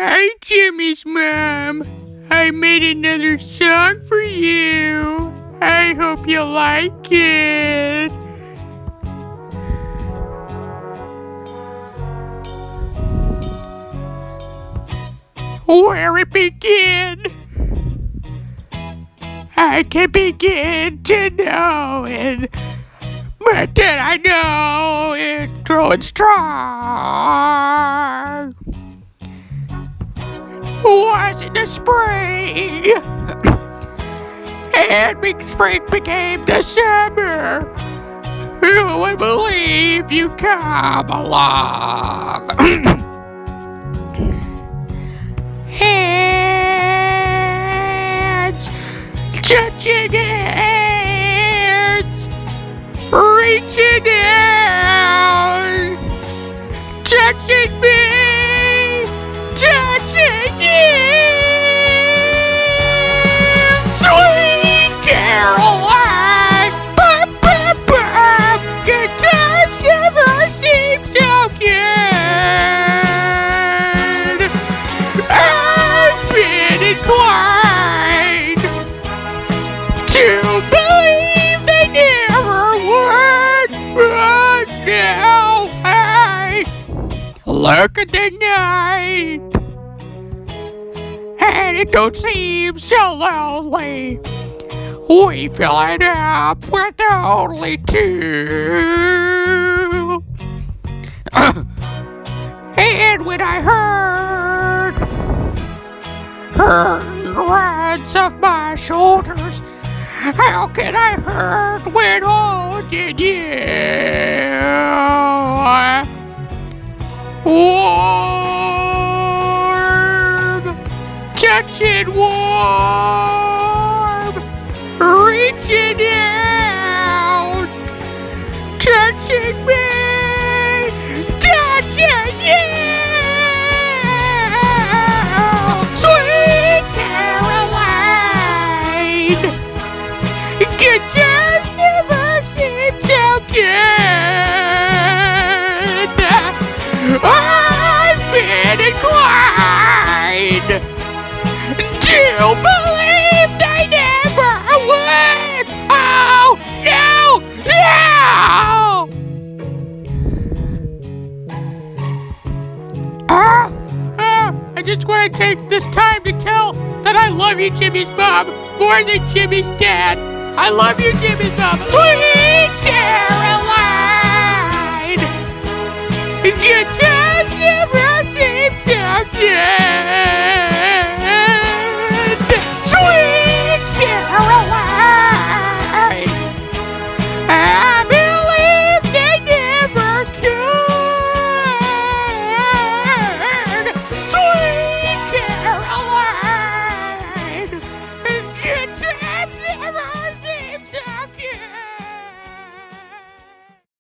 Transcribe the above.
Hey, Jimmy's mom. I made another song for you. I hope you like it. Where it begin? I can begin to know it, but then I know it's growing strong. Was in the spring, and spring became the summer. Who would believe you come along? Hands touching hands, reaching out, touching me. Touching you, sweet Caroline. Good times never seem so good. I've been inclined to believe they never would, but now I look at the night. And it don't seem so lonely. We fill it up with only two. And when I heard her runs off my shoulders, how can I hurt when holding you? Touching warm, reaching out, touching me, touching you, sweet Caroline. Good times never seem so good. I've been inclined to believe they never would. Oh, no, no. I just want to take this time to tell that I love you, Jimmy's mom, more than Jimmy's dad. I love you, Jimmy's mom. Sweet Caroline. Good times never